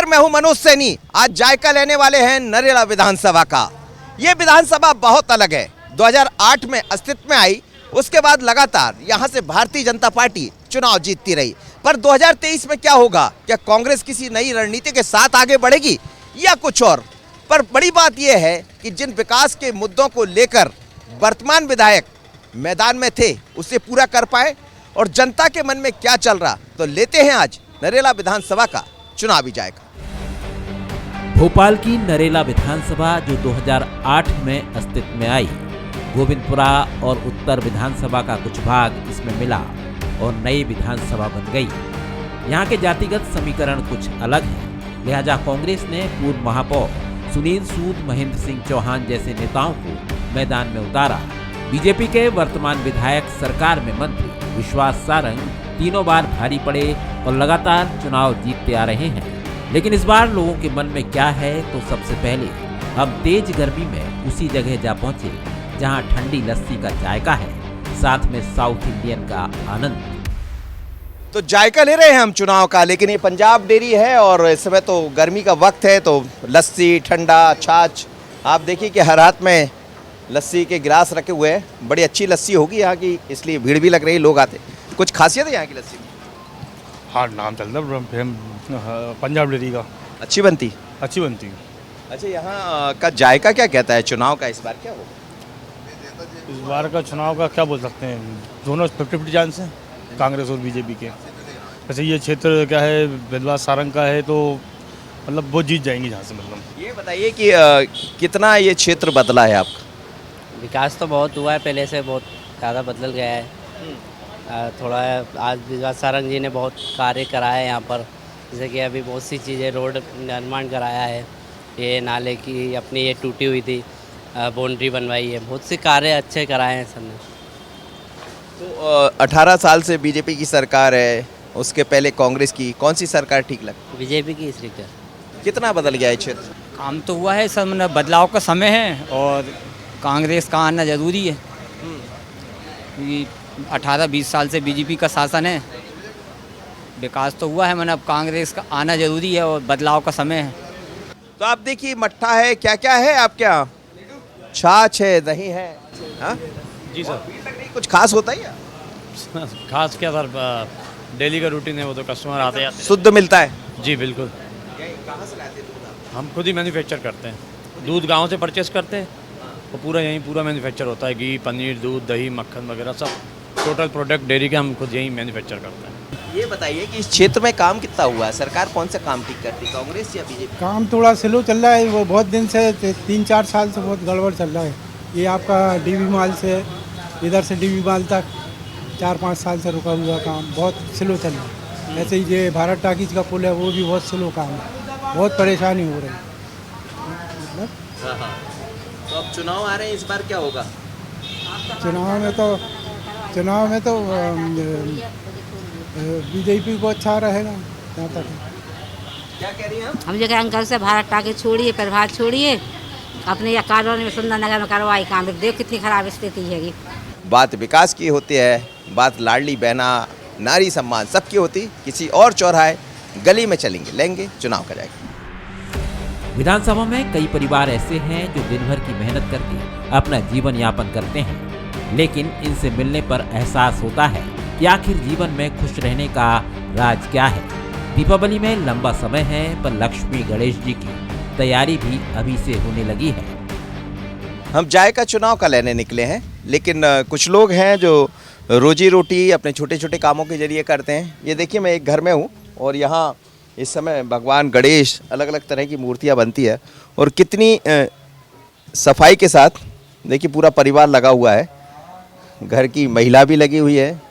नमस्कार, मैं हूं मनोज सैनी। आज जायका लेने वाले हैं नरेला विधानसभा का। ये विधानसभा बहुत अलग है। 2008 में अस्तित्व में आई, उसके बाद लगातार यहां से भारतीय जनता पार्टी चुनाव जीतती रही। पर 2023 में क्या होगा? क्या कांग्रेस किसी नई रणनीति के साथ आगे बढ़ेगी या कुछ और? पर बड़ी बात यह है कि जिन विकास के मुद्दों को लेकर वर्तमान विधायक मैदान में थे, उसे पूरा कर पाए और जनता के मन में क्या चल रहा, तो लेते हैं आज नरेला विधानसभा का चुनावी जायका। भोपाल की नरेला विधानसभा जो 2008 में अस्तित्व में आई, गोविंदपुरा और उत्तर विधानसभा का कुछ भाग इसमें मिला और नई विधानसभा बन गई। यहाँ के जातिगत समीकरण कुछ अलग हैं, लिहाजा कांग्रेस ने पूर्व महापौर सुनील सूद, महेंद्र सिंह चौहान जैसे नेताओं को मैदान में उतारा। बीजेपी के वर्तमान विधायक सरकार में मंत्री विश्वास सारंग तीनों बार भारी पड़े और लगातार चुनाव जीतते आ रहे हैं। लेकिन इस बार लोगों के मन में क्या है, तो सबसे पहले हम तेज गर्मी में उसी जगह जा पहुंचे जहां ठंडी लस्सी का जायका है, साथ में साउथ इंडियन का आनंद। तो जायका ले रहे हैं हम चुनाव का, लेकिन ये पंजाब डेयरी है और इस समय तो गर्मी का वक्त है, तो लस्सी, ठंडा, छाछ, आप देखिए कि हर हाथ में लस्सी के गिलास रखे हुए हैं। बड़ी अच्छी लस्सी होगी यहाँ की, इसलिए भीड़ भी लग रही है, लोग आते। कुछ खासियत है यहाँ की लस्सी? हाँ, नाम चलता है पंजाब डेयरी का। अच्छी बनती? अच्छी बनती है। अच्छा, यहाँ का जायका क्या कहता है चुनाव का? इस बार क्या होगा? इस बार का चुनाव का क्या बोल सकते हैं, दोनों 50-50 चांस हैं, कांग्रेस और बीजेपी के। वैसे ये क्षेत्र क्या है, विश्वास सारंग का है, तो मतलब वो जीत जाएंगे जहाँ से। मतलब ये बताइए कि कितना ये क्षेत्र बदला है आपका? विकास तो बहुत हुआ है, पहले से बहुत ज़्यादा बदल गया है। थोड़ा आज विश्वास सारंग जी ने बहुत कार्य कराया है यहाँ पर, जैसे कि अभी बहुत सी चीज़ें, रोड निर्माण कराया है, ये नाले की अपनी ये टूटी हुई थी बाउंड्री बनवाई है, बहुत से कार्य अच्छे कराए हैं सर ने। तो 18 साल से बीजेपी की सरकार है, उसके पहले कांग्रेस की, कौन सी सरकार ठीक लगी? बीजेपी की इसलिए क्या? कितना बदल गया है क्षेत्र? काम तो हुआ है सर, मतलब बदलाव का समय है और कांग्रेस का आना ज़रूरी है, क्योंकि 18-20 साल से बीजेपी का शासन है। विकास तो हुआ है, मतलब कांग्रेस का आना ज़रूरी है और बदलाव का समय है। तो आप देखिए, मट्ठा है, क्या क्या है आपके यहाँ? छाछ है, दही है, हाँ जी सर। कुछ खास होता है या? खास क्या सर, डेली का रूटीन है, वो तो कस्टमर आते हैं। शुद्ध मिलता है? जी बिल्कुल। कहाँ से लाते दूध? हम खुद ही मैन्युफैक्चर करते हैं, दूध गांव से परचेस करते हैं, वो पूरा यहीं पूरा मैन्युफैक्चर होता है। घी, पनीर, दूध, दही, मक्खन वगैरह सब टोटल प्रोडक्ट डेयरी के हम खुद यहीं मैन्युफैक्चर करते हैं। ये बताइए कि इस क्षेत्र में काम कितना हुआ है? सरकार कौन सा काम ठीक करती, कांग्रेस या बीजेपी? काम थोड़ा स्लो चल रहा है, वो बहुत दिन से 3-4 साल से बहुत गड़बड़ चल रहा है। ये आपका डीबी माल से इधर से डीबी माल तक 4-5 साल से रुका हुआ काम, बहुत स्लो चल रहा है। ऐसे ही ये भारत टाकीज का पुल है, वो भी बहुत स्लो काम है, बहुत परेशानी हो रही है। मतलब तो अब चुनाव आ रहे हैं, इस बार क्या होगा? चुनाव में तो बीजेपी को अच्छा रहेगा जहाँ तक। क्या कह रही हैं हम जो अंकल से भारत टाके छोड़िए, प्रभात छोड़िए, अपने या कॉलोनी में सुंदर नगर में करवाई काम। देख कितनी खराब स्थिति है। बात विकास की होती है, बात लाडली बहना, नारी सम्मान सबकी होती। किसी और चौराहे गली में चलेंगे, लेंगे चुनाव का जाएगा। विधानसभा में कई परिवार ऐसे हैं जो दिन भर की मेहनत करके अपना जीवन यापन करते हैं, लेकिन इनसे मिलने पर एहसास होता है कि आखिर जीवन में खुश रहने का राज क्या है। दीपावली में लंबा समय है, पर लक्ष्मी गणेश जी की तैयारी भी अभी से होने लगी है। हम जायका चुनाव का लेने निकले हैं, लेकिन कुछ लोग हैं जो रोजी रोटी अपने छोटे छोटे कामों के जरिए करते हैं। ये देखिए, मैं एक घर में हूँ और यहाँ इस समय भगवान गणेश, अलग अलग तरह की मूर्तियाँ बनती है और कितनी सफाई के साथ देखिए पूरा परिवार लगा हुआ है। घर की महिला भी लगी हुई है,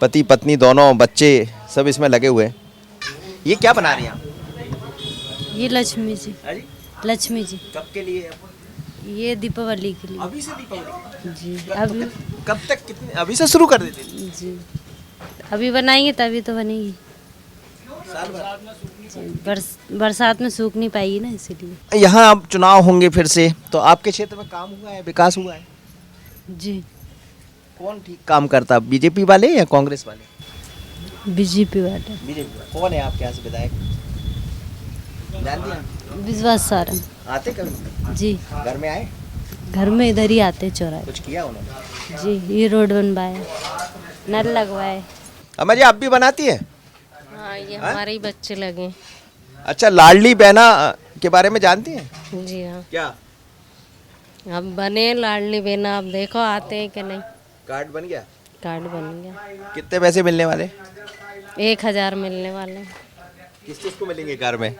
पति पत्नी दोनों, बच्चे सब इसमें लगे हुए हैं। ये क्या बना रही हैं आप? ये लक्ष्मी जी। लक्ष्मी जी कब के लिए? ये दीपावली के लिए। अभी से दीपावली जी? अभी कब तक, कितने अभी से शुरू कर देते जी? अभी बनाएंगे तभी तो बनेगी। साल भर? बरसात में सूख नहीं पाएगी ना, इसीलिए। यहाँ अब चुनाव होंगे फिर से, तो आपके क्षेत्र में काम हुआ है, विकास हुआ है? जी। कौन ठीक काम करता, बीजेपी वाले या कांग्रेस वाले? बीजेपी वाले। बीजेपी वाले। कौन है आपके यहाँ से विधायक? जानती हैं? विश्वास सारंग। आते कभी जी, घर में आए? घर में इधर ही आते चौराहे। कुछ किया उन्होंने? जी, ये रोड बनवाए, नल लगवाए। अम्मा जी आप भी बनाती हैं? हाँ, ये हमारे ही बच्चे लगे। अच्छा, लाडली बहना के बारे में जानती हैं? जी हाँ, क्या अब बने लाडली बहना, अब देखो आते हैं कि नहीं। कार्ड बन गया? कार्ड बन गया। कितने पैसे मिलने वाले? 1000 मिलने वाले। किस चीज को मिलेंगे घर में?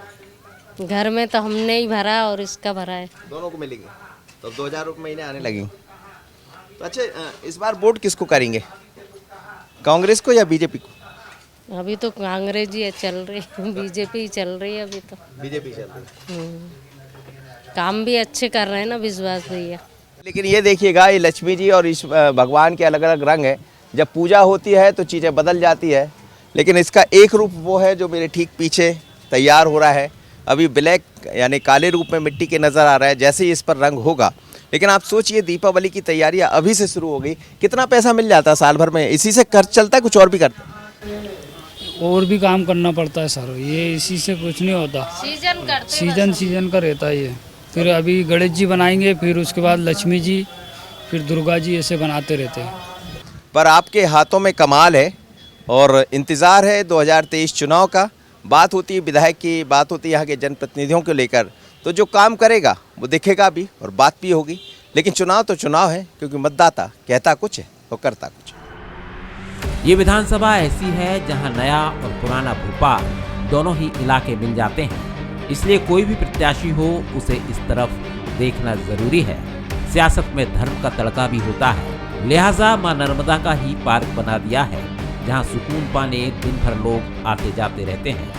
घर में तो हमने ही भरा और इसका भरा है। दोनों को मिलेंगे, तो 2000 रुपये महीने आने लगेंगे। तो अच्छा, इस बार वोट किसको करेंगे, कांग्रेस को या बीजेपी को? अभी तो कांग्रेस ही चल रही है, बीजेपी ही चल रही है अभी तो। बीजेपी चल रही है। काम भी अच्छे कर रहे हैं ना विश्वास भैया। लेकिन ये देखिएगा, ये लक्ष्मी जी और इस भगवान के अलग अलग रंग हैं। जब पूजा होती है तो चीज़ें बदल जाती है, लेकिन इसका एक रूप वो है जो मेरे ठीक पीछे तैयार हो रहा है। अभी ब्लैक यानी काले रूप में मिट्टी के नज़र आ रहा है, जैसे ही इस पर रंग होगा। लेकिन आप सोचिए, दीपावली की तैयारियां अभी से शुरू हो गई। कितना पैसा मिल जाता है साल भर में? इसी से खर्च चलता है, कुछ और भी करते हैं? और भी काम करना पड़ता है सर, ये इसी से कुछ नहीं होता। सीजन का रहता है ये। फिर अभी गणेश जी बनाएंगे, फिर उसके बाद लक्ष्मी जी, फिर दुर्गा जी, ऐसे बनाते रहते हैं। पर आपके हाथों में कमाल है और इंतज़ार है 2023 चुनाव का। बात होती है विधायक की, बात होती है यहाँ के जनप्रतिनिधियों को लेकर, तो जो काम करेगा वो दिखेगा भी और बात भी होगी। लेकिन चुनाव तो चुनाव है, क्योंकि मतदाता कहता कुछ है और करता कुछ। ये विधानसभा ऐसी है जहां नया और पुराना भोपाल दोनों ही इलाके मिल जाते हैं, इसलिए कोई भी प्रत्याशी हो उसे इस तरफ देखना जरूरी है। सियासत में धर्म का तड़का भी होता है, लिहाजा मां नर्मदा का ही पार्क बना दिया है, जहां सुकून पाने दिन भर लोग आते जाते रहते हैं।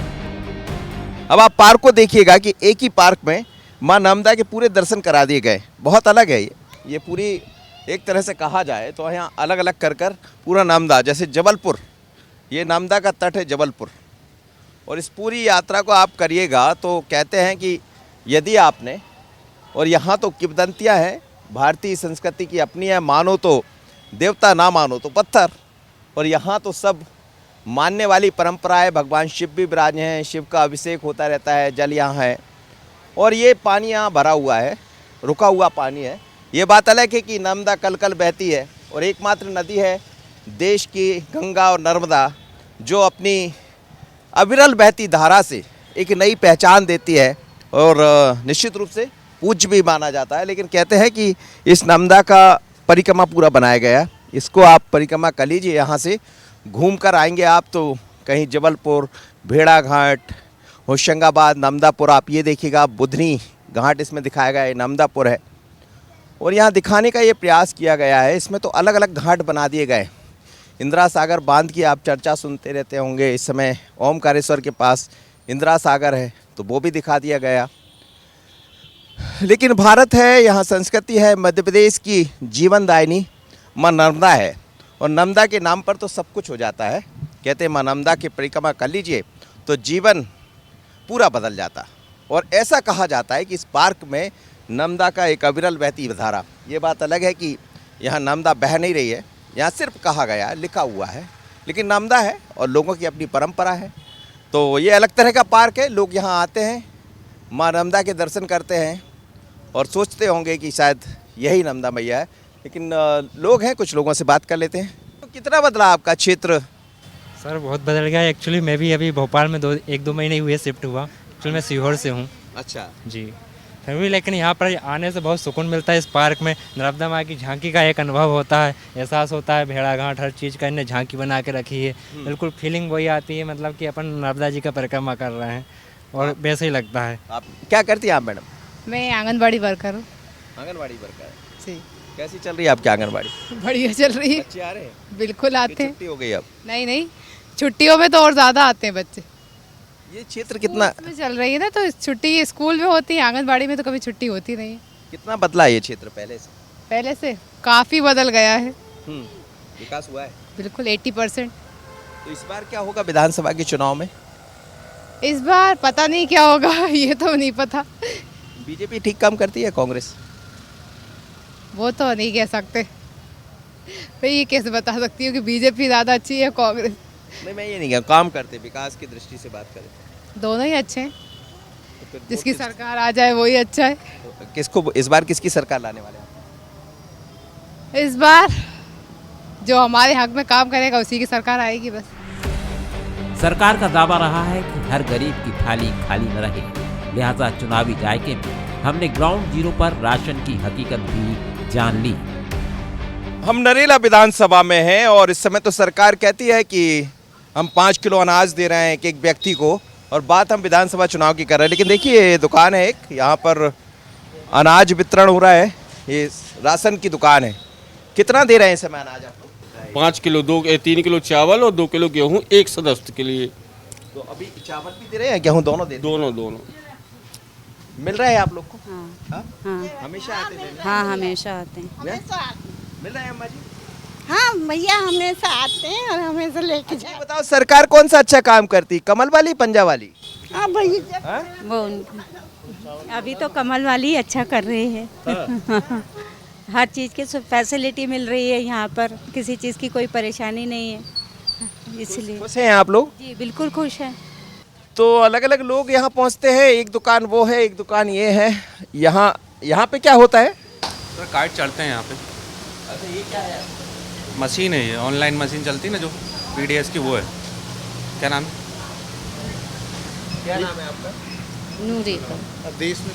अब आप पार्क को देखिएगा कि एक ही पार्क में मां नर्मदा के पूरे दर्शन करा दिए गए। बहुत अलग है ये पूरी, एक तरह से कहा जाए तो यहाँ अलग अलग कर कर पूरा नर्मदा, जैसे जबलपुर, ये नर्मदा का तट है जबलपुर। और इस पूरी यात्रा को आप करिएगा तो कहते हैं कि यदि आपने, और यहाँ तो किंवदंतियाँ हैं, भारतीय संस्कृति की अपनी है, मानो तो देवता ना मानो तो पत्थर। और यहाँ तो सब मानने वाली परंपरा है, भगवान शिव भी विराज हैं, शिव का अभिषेक होता रहता है, जल यहाँ है। और ये पानी यहाँ भरा हुआ है, रुका हुआ पानी है। ये बात अलग है कि नर्मदा कल कल बहती है और एकमात्र नदी है देश की, गंगा और नर्मदा, जो अपनी अविरल बहती धारा से एक नई पहचान देती है और निश्चित रूप से पूज्य भी माना जाता है। लेकिन कहते हैं कि इस नर्मदा का परिक्रमा पूरा बनाया गया, इसको आप परिक्रमा कर लीजिए। यहाँ से घूम कर आएंगे आप तो कहीं जबलपुर, भेड़ाघाट, होशंगाबाद, नर्मदापुर, आप ये देखिएगा बुधनी घाट इसमें दिखाया गया है, नर्मदापुर है। और यहाँ दिखाने का ये प्रयास किया गया है, इसमें तो अलग अलग घाट बना दिए गए। इंदिरा सागर बांध की आप चर्चा सुनते रहते होंगे, इस समय ओमकारेश्वर के पास इंदिरा सागर है, तो वो भी दिखा दिया गया। लेकिन भारत है, यहाँ संस्कृति है, मध्य प्रदेश की जीवनदायिनी माँ नर्मदा है, और नर्मदा के नाम पर तो सब कुछ हो जाता है। कहते हैं माँ नर्मदा की परिक्रमा कर लीजिए तो जीवन पूरा बदल जाता। और ऐसा कहा जाता है कि इस पार्क में नर्मदा का एक अविरल बहती धारा, ये बात अलग है कि यहाँ नर्मदा बह नहीं रही है, यहाँ सिर्फ कहा गया है, लिखा हुआ है, लेकिन नर्मदा है और लोगों की अपनी परंपरा है। तो ये अलग तरह का पार्क है, लोग यहाँ आते हैं, माँ नर्मदा के दर्शन करते हैं और सोचते होंगे कि शायद यही नर्मदा मैया है। लेकिन लोग हैं, कुछ लोगों से बात कर लेते हैं। तो कितना बदला आपका क्षेत्र? सर बहुत बदल गया। एक्चुअली मैं भी अभी भोपाल में 1-2 महीने हुए शिफ्ट हुआ। एक्चुअली मैं सीहोर से हूँ। अच्छा जी, फिर भी लेकिन यहाँ पर आने से बहुत सुकून मिलता है। इस पार्क में नर्मदा माँ की झांकी का एक अनुभव होता है, एहसास होता है। भेड़ाघाट हर चीज़ का इन्हें झांकी बना के रखी है, बिल्कुल फीलिंग वही आती है, मतलब कि अपन नर्मदा जी का परिक्रमा कर रहे हैं और वैसे ही लगता है। आप क्या करती हैं आप मैडम? मैं आंगनबाड़ी वर्कर हूँ। आंगनबाड़ी वर्कर जी। कैसी चल रही है आपकी आंगनबाड़ी? बढ़िया चल रही है। बच्चे आ रहे हैं? बिल्कुल आते हैं। छुट्टी हो गई अब? नहीं, छुट्टियों में तो और ज़्यादा आते हैं बच्चे। ये क्षेत्र कितना में चल रही है ना, तो छुट्टी स्कूल में होती है, आंगनबाड़ी में तो कभी छुट्टी होती नहीं है। कितना बदला है ये क्षेत्र पहले से? पहले से काफ़ी बदल गया है। विकास हुआ है बिल्कुल 80%। तो इस बार क्या होगा विधानसभा के चुनाव में? इस बार पता नहीं क्या होगा, ये तो नहीं पता। बीजेपी ठीक काम करती है, कांग्रेस? वो तो नहीं कह सकते। मैं ये कैसे बता सकती हूँ कि बीजेपी ज़्यादा अच्छी है कांग्रेस? नहीं, मैं ये नहीं कह, काम करते, विकास की दृष्टि से बात करें दोनों ही अच्छे हैं। जिसकी सरकार आ जाए वही अच्छा है। किसको इस बार किसकी सरकार लाने वाले हैं? इस बार जो हमारे हक में काम करेगा उसी की सरकार आएगी बस। सरकार का दावा रहा है कि हर गरीब की थाली खाली न रहे, लिहाजा चुनावी जायके में हमने ग्राउंड जीरो पर राशन की हकीकत भी जान ली। हम नरेला विधानसभा में हैं और इस समय तो सरकार कहती है कि हम 5 किलो अनाज दे रहे हैं एक व्यक्ति को, और बात हम विधानसभा चुनाव की कर रहे हैं। लेकिन देखिए ये दुकान है एक, यहाँ पर अनाज वितरण हो रहा है, ये राशन की दुकान है। कितना दे रहे हैं इस समय अनाज आपको? 5 किलो 3 किलो चावल और 2 किलो गेहूँ एक सदस्य के लिए। तो अभी चावल भी दे रहे हैं, गेहूँ दोनों दे? दोनों मिल रहा है आप लोग को? हाँ हमेशा आते हैं? हाँ हमेशा आते हैं। मिल रहा है अम्मा जी? हाँ भैया हमेशा आते हैं और हमेशा लेके अच्छा बताओ, सरकार कौन सा अच्छा काम करती, कमल वाली पंजा वाली? हाँ भैया वो अभी तो कमल वाली ही अच्छा कर रही है। हर चीज़ की फैसिलिटी मिल रही है यहाँ पर, किसी चीज़ की कोई परेशानी नहीं है, इसलिए खुश हैं आप लोग? जी बिल्कुल खुश हैं। तो अलग अलग लोग यहाँ पहुँचते हैं, एक दुकान वो है, एक दुकान ये है। यहाँ पे क्या होता है? सर कार्ड चढ़ते हैं यहाँ पे। अच्छा ये क्या है? मशीन है, ये ऑनलाइन मशीन चलती है ना जो PDS की, वो है। क्या नाम है? क्या नाम है आपका? नूरी। देश में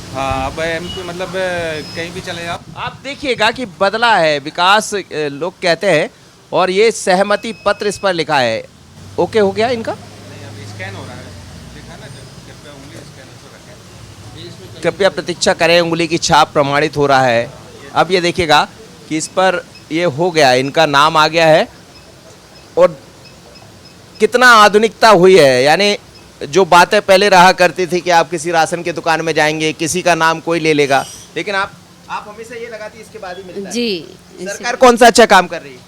हाँ अब MP मतलब कहीं भी चले आप देखिएगा कि बदला है विकास, लोग कहते हैं, और ये सहमति पत्र इस पर लिखा है। ओके हो गया इनका? नहीं अभी स्कैन हो रहा है, देखा ना, कृपया उंगली स्कैन तो रखें। कृपया प्रतीक्षा करें, उंगली की छाप प्रमाणित हो रहा है। अब ये देखिएगा कि इस पर ये हो गया, इनका नाम आ गया है, और कितना आधुनिकता हुई है। यानी जो बातें पहले रहा करती थी कि आप किसी राशन की दुकान में जाएंगे, किसी का नाम कोई ले लेगा, लेकिन आप हमेशा ये लगाती इसके बाद ही मिलता है। जी सरकार कौन सा अच्छा काम कर रही है?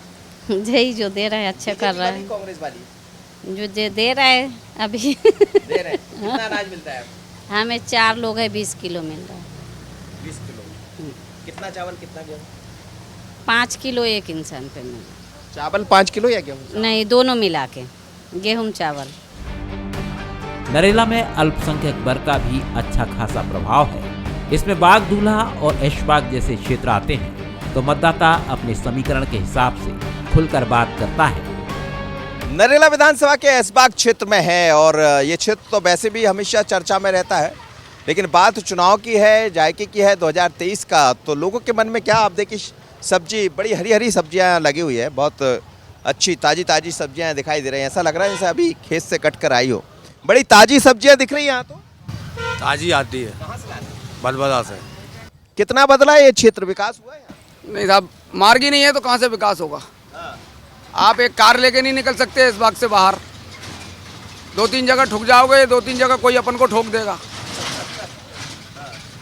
यही जो दे रहा है अच्छा कर रहा है। कांग्रेस वाली जो दे रहा है अभी दे रहे हैं। कितना अनाज मिलता है? हमें 4 लोग है, 20 किलो मिल रहा है। 20 किलो। कितना चावल कितना गेहूँ? 5 किलो एक इंसान पे मिल रहा है। चावल 5 किलो या गेहूँ? नहीं, दोनों मिला के, गेहूँ चावल। नरेला में अल्पसंख्यक वर्ग का भी अच्छा खासा प्रभाव है। इसमें बाग दूल्हा और ऐशबाग जैसे क्षेत्र आते हैं, तो मतदाता अपने समीकरण के हिसाब से खुलकर बात करता है। नरेला विधानसभा के ऐशबाग क्षेत्र में है, और ये क्षेत्र तो वैसे भी हमेशा चर्चा में रहता है, लेकिन बात चुनाव की है, जायके की है 2023 का। तो लोगों के मन में क्या, आप देखिए सब्जी, बड़ी हरी हरी सब्जियां लगी हुई है, बहुत अच्छी ताजी सब्जियां दिखाई दे रही हैं। ऐसा लग रहा है जैसे अभी खेत से कट कर आई हो। बड़ी ताजी सब्जियां दिख रही हैं यहाँ तो। ताजी आती है बलबला से। कितना बदला है ये क्षेत्र, विकास हुआ है? नहीं साहब, मार्ग ही नहीं है तो कहाँ से विकास होगा। आप एक कार लेके नहीं निकल सकते इस बाग से बाहर, 2-3 जगह ठुक जाओगे, 2-3 जगह कोई अपन को ठोक देगा।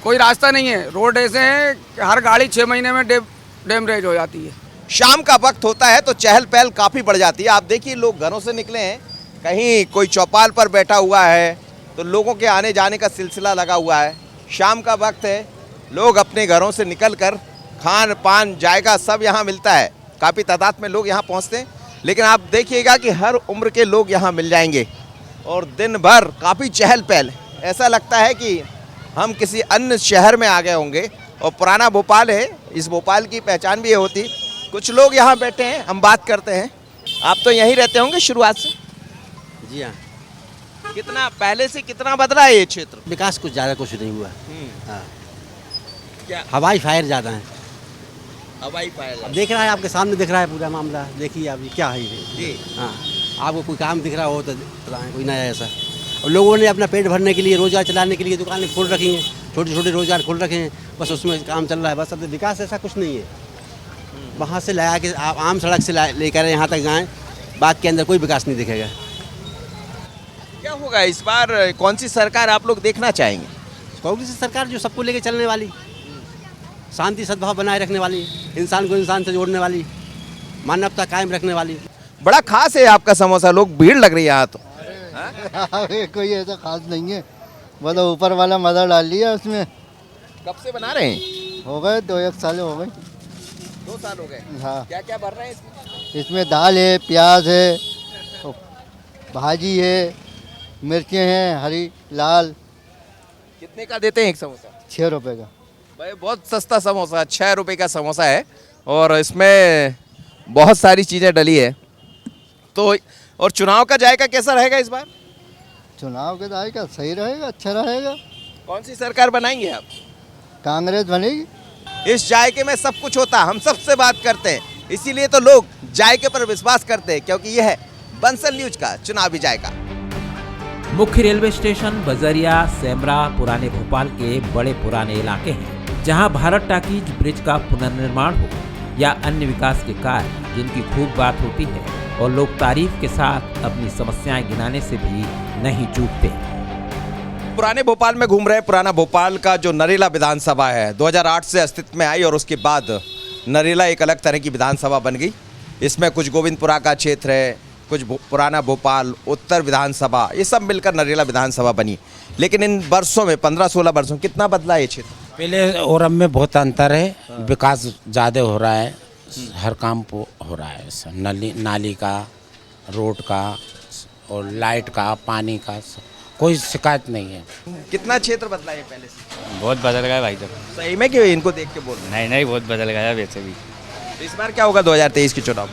कोई रास्ता नहीं है, रोड ऐसे हैं कि हर गाड़ी 6 महीने में डैमेज हो जाती है। शाम का वक्त होता है तो चहल पहल काफ़ी बढ़ जाती है। आप देखिए लोग घरों से निकले हैं, कहीं कोई चौपाल पर बैठा हुआ है, तो लोगों के आने जाने का सिलसिला लगा हुआ है। शाम का वक्त है, लोग अपने घरों से निकलकर खान पान जायका सब यहाँ मिलता है। काफ़ी तादाद में लोग यहाँ पहुँचते हैं, लेकिन आप देखिएगा कि हर उम्र के लोग यहाँ मिल जाएंगे, और दिन भर काफ़ी चहल पहल। ऐसा लगता है कि हम किसी अन्य शहर में आ गए होंगे, और पुराना भोपाल है, इस भोपाल की पहचान भी ये होती। कुछ लोग यहाँ बैठे हैं, हम बात करते हैं। आप तो यहीं रहते होंगे शुरुआत से? जी हाँ। कितना पहले से कितना बदला है ये क्षेत्र? विकास कुछ ज़्यादा कुछ नहीं हुआ। हाँ। क्या हवाई फायर ज़्यादा है। हवाई फायर अब देख रहा है, आपके सामने दिख रहा है पूरा मामला। देखिए अभी क्या है ये। जी हाँ, आपको कोई काम दिख रहा हो तो बताएं, कोई नया ऐसा। और लोगों ने अपना पेट भरने के लिए, रोजगार चलाने के लिए दुकानें खोल रखी हैं, छोटे छोटे रोजगार खोल रखे हैं, बस उसमें काम चल रहा है बस। अब विकास ऐसा कुछ नहीं है। वहाँ से लगा के आप आम सड़क से लेकर यहाँ तक जाएँ, बाग के अंदर कोई विकास नहीं दिखेगा। क्या होगा इस बार, कौन सी सरकार आप लोग देखना चाहेंगे? कांग्रेस सरकार जो सबको लेके चलने वाली, शांति सद्भाव बनाए रखने वाली, इंसान को इंसान से जोड़ने वाली, मानवता कायम रखने वाली। बड़ा खास है आपका समोसा, लोग भीड़ लग रही है यहाँ तो। कोई ऐसा खास नहीं है, मतलब ऊपर वाला मजा डाल लिया उसमें। कब से बना रहे हैं? हो गए 2-1 साल हो गए। 2 साल हो गए। हाँ। क्या क्या भर रहे हैं इसमें? इसमें दाल है, प्याज है, भाजी है, मिर्चें हैं हरी लाल। कितने का देते हैं एक समोसा? 6 रुपए का। भाई बहुत सस्ता समोसा, 6 रुपए का समोसा है और इसमें बहुत सारी चीज़ें डली है। तो और चुनाव का जायका कैसा रहेगा इस बार? चुनाव के जायका सही रहेगा, अच्छा रहेगा। कौन सी सरकार बनाएंगे आप? कांग्रेस बनेगी। इस जायके में सब कुछ होता, हम सबसे बात करते हैं, इसीलिए तो लोग जायके पर विश्वास करते हैं, क्योंकि यह है बंसल न्यूज का चुनावी जायका। मुख्य रेलवे स्टेशन बजरिया सेमरा पुराने भोपाल के बड़े पुराने इलाके हैं, जहां भारत टाकीज ब्रिज का पुनर्निर्माण हो या अन्य विकास के कार्य जिनकी खूब बात होती है और लोग तारीफ के साथ अपनी समस्याएं गिनाने से भी नहीं चूकते। पुराने भोपाल में घूम रहे। पुराना भोपाल का जो नरेला विधानसभा है 2008 से अस्तित्व में आई और उसके बाद नरेला एक अलग तरह की विधानसभा बन गई। इसमें कुछ गोविंदपुरा का क्षेत्र है, कुछ पुराना भोपाल, उत्तर विधानसभा, ये सब मिलकर नरेला विधानसभा बनी। लेकिन इन वर्षों में 15-16 वर्षों कितना बदला ये क्षेत्र? पहले और अब में बहुत अंतर है, विकास ज़्यादा हो रहा है, हर काम हो रहा है, नाली का, रोड का और लाइट का, पानी का, कोई शिकायत नहीं है। कितना क्षेत्र बदला है पहले से? बहुत बदल गया भाई साहब। सही में क्यों इनको देख के बोल रहे हैं? नहीं बहुत बदल गया वैसे भी। तो इस बार क्या होगा 2023 के चुनाव?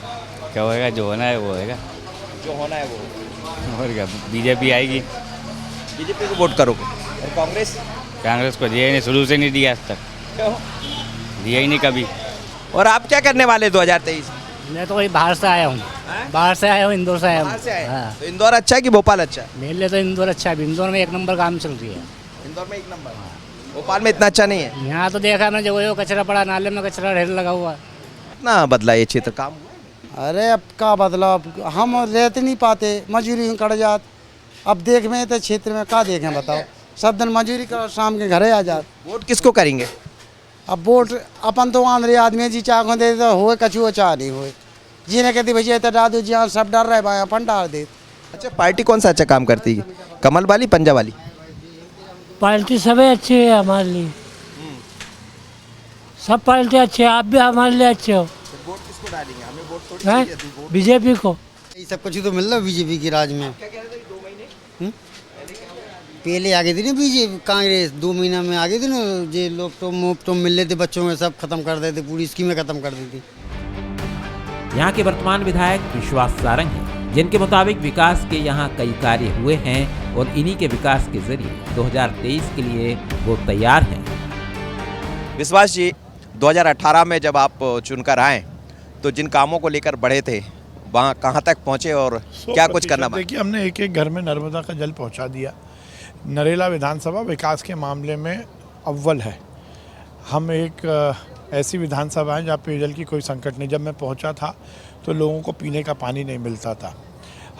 क्या होगा? जो होना है वो होगा। जो होना है वो। और क्या, बीजेपी आएगी। बीजेपी को वोट करोगे? और कांग्रेस? कांग्रेस को दिया ही नहीं, शुरू से नहीं दिया आज तक। क्यों? दिया ही नहीं कभी। और आप क्या करने वाले 2023? मैं तो वही बाहर से आया हूँ, बाहर से आया हूँ, इंदौर से आया हूँ। हाँ। तो इंदौर अच्छा है कि भोपाल अच्छा है? मेरे लिए तो इंदौर अच्छा है, इंदौर में 1 नंबर काम चल रही है। इंदौर में 1 नंबर? भोपाल में इतना अच्छा नहीं है? यहाँ तो देखा मैं, जो कचरा पड़ा, नाले में कचरा ढेर लगा हुआ। कितना बदला ये क्षेत्र? काम हुआ? अरे अब का बदलाव, हम रहते नहीं पाते, मजूरी कट जात। अब देख में तो क्षेत्र में का देखें बताओ, सब दिन मजूरी करो, शाम के घरे आ जात। वोट किसको करेंगे? अब वोट अपन तो आंध्री आदमी जी चाह दे तो हुए कछुआ चाह नहीं हुए, जी ने कहती भैया तो दादू जी सब डर रहे भाई अपन डाल दे। अच्छा, पार्टी कौन सा अच्छा काम करती है? कमल वाली, पंजा वाली? पार्टी सभी अच्छी है हमारे लिए, सब पार्टी अच्छी है, आप भी हमारे लिए अच्छे हो। वोट किसको डालेंगे? हमें वोट थोड़ी बीजेपी को। ये सब कुछ तो मिल रहा है बीजेपी की राज में। पहले आ गई थी ना बीजेपी, कांग्रेस 2 महीना में आ गई थी ना, जे लोग तो मुफ्त तो मिल रहे थे बच्चों में, सब खत्म कर देते, पूरी स्कीमें खत्म कर दी थी। यहाँ के वर्तमान विधायक विश्वास सारंग हैं, जिनके मुताबिक विकास के यहाँ कई कार्य हुए हैं और इन्हीं के विकास के जरिए 2023 के लिए वो तैयार हैं। विश्वास जी, 2018 में जब आप चुनकर आए तो जिन कामों को लेकर बढ़े थे वहाँ कहाँ तक पहुँचे और क्या कुछ करना? देखिए, हमने एक घर में नर्मदा का जल पहुँचा दिया। नरेला विधानसभा विकास के मामले में अव्वल है। हम एक ऐसी विधानसभा है जहाँ पेयजल की कोई संकट नहीं। जब मैं पहुँचा था तो लोगों को पीने का पानी नहीं मिलता था।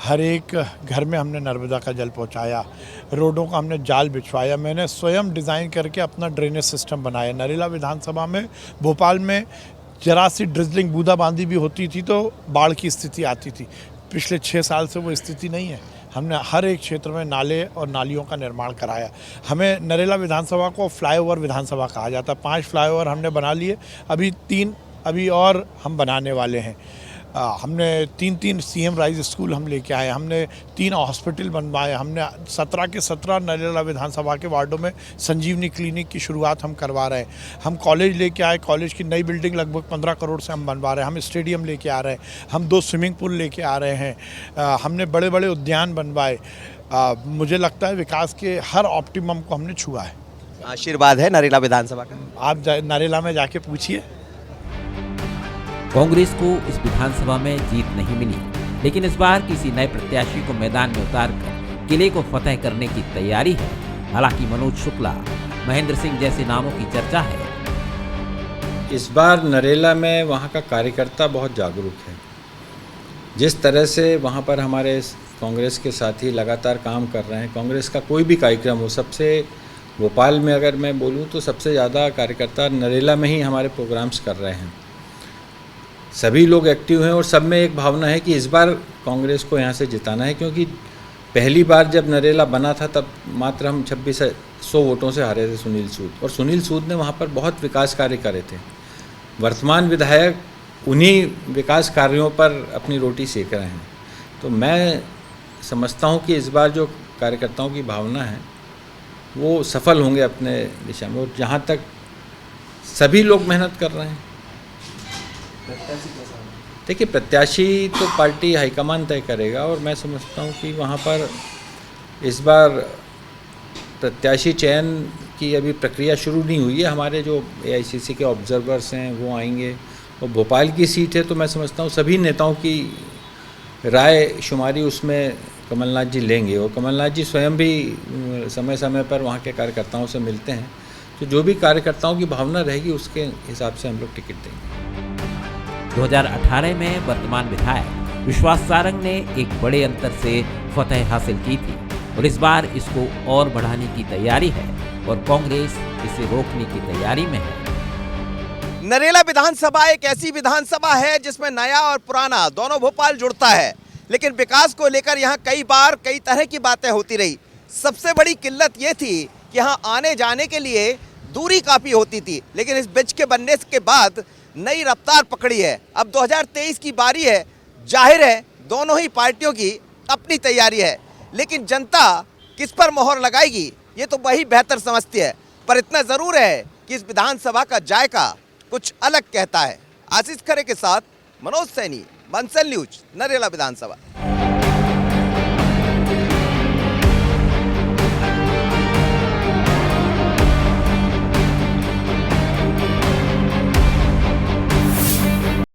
हर एक घर में हमने नर्मदा का जल पहुँचाया, रोडों का हमने जाल बिछवाया, मैंने स्वयं डिज़ाइन करके अपना ड्रेनेज सिस्टम बनाया। नरेला विधानसभा में, भोपाल में जरा सी ड्रिजलिंग बूंदाबांदी भी होती थी तो बाढ़ की स्थिति आती थी। पिछले 6 साल से वो स्थिति नहीं है। हमने हर एक क्षेत्र में नाले और नालियों का निर्माण कराया। हमें नरेला विधानसभा को फ्लाईओवर विधानसभा कहा जाता है। 5 फ्लाईओवर हमने बना लिए, अभी 3 और हम बनाने वाले हैं। हमने 3 सीएम राइज स्कूल हम लेके आए, हमने 3 हॉस्पिटल बनवाए, हमने 17 के 17 नरेला विधानसभा के वार्डों में संजीवनी क्लिनिक की शुरुआत हम करवा रहे हैं। हम कॉलेज लेके आए, कॉलेज की नई बिल्डिंग लगभग 15 करोड़ से हम बनवा रहे हैं। हम स्टेडियम लेके आ रहे हैं, हम 2 स्विमिंग पूल लेके आ रहे हैं, हमने बड़े बड़े उद्यान बनवाए। मुझे लगता है विकास के हर ऑप्टिमम को हमने छुआ है। आशीर्वाद है नरेला विधानसभा का। आप नरेला में जाके पूछिए। कांग्रेस को इस विधानसभा में जीत नहीं मिली, लेकिन इस बार किसी नए प्रत्याशी को मैदान में उतारकर किले को फतह करने की तैयारी है। हालांकि मनोज शुक्ला, महेंद्र सिंह जैसे नामों की चर्चा है। इस बार नरेला में वहाँ का कार्यकर्ता बहुत जागरूक है। जिस तरह से वहाँ पर हमारे कांग्रेस के साथी लगातार काम कर रहे हैं, कांग्रेस का कोई भी कार्यक्रम हो, सबसे भोपाल में अगर मैं बोलूँ तो सबसे ज़्यादा कार्यकर्ता नरेला में ही हमारे प्रोग्राम्स कर रहे हैं। सभी लोग एक्टिव हैं और सब में एक भावना है कि इस बार कांग्रेस को यहाँ से जिताना है, क्योंकि पहली बार जब नरेला बना था तब मात्र हम 2600 वोटों से हारे थे सुनील सूद, और सुनील सूद ने वहाँ पर बहुत विकास कार्य करे थे। वर्तमान विधायक उन्हीं विकास कार्यों पर अपनी रोटी सेक रहे हैं। तो मैं समझता हूँ कि इस बार जो कार्यकर्ताओं की भावना है वो सफल होंगे अपने दिशा में। और जहाँ तक सभी लोग मेहनत कर रहे हैं। देखिए, प्रत्याशी तो पार्टी हाईकमान तय करेगा और मैं समझता हूँ कि वहाँ पर इस बार प्रत्याशी चयन की अभी प्रक्रिया शुरू नहीं हुई है। हमारे जो AICC के ऑब्जर्वर्स हैं वो आएंगे और भोपाल की सीट है तो मैं समझता हूँ सभी नेताओं की राय शुमारी उसमें कमलनाथ जी लेंगे और कमलनाथ जी स्वयं भी समय समय पर वहाँ के कार्यकर्ताओं से मिलते हैं। तो जो भी कार्यकर्ताओं की भावना रहेगी उसके हिसाब से हम लोग टिकट देंगे। 2018 में वर्तमान विधायक विश्वास सारंग ने एक बड़े अंतर से फतह हासिल की थी और इस बार इसको और बढ़ाने की तैयारी है और कांग्रेस इसे रोकने की तैयारी में है। नरेला विधानसभा एक ऐसी विधानसभा है जिसमें नया और पुराना दोनों भोपाल जुड़ता है, लेकिन विकास को लेकर यहाँ कई बार कई तरह की बातें होती रही। सबसे बड़ी किल्लत ये थी कि यहाँ आने जाने के लिए दूरी काफ़ी होती थी, लेकिन इस ब्रिज के बनने के बाद नई रफ्तार पकड़ी है। अब 2023 की बारी है। जाहिर है दोनों ही पार्टियों की अपनी तैयारी है, लेकिन जनता किस पर मोहर लगाएगी ये तो वही बेहतर समझती है। पर इतना ज़रूर है कि इस विधानसभा का जायका कुछ अलग कहता है। आशीष खरे के साथ मनोज सैनी, बंसल न्यूज, नरेला विधानसभा।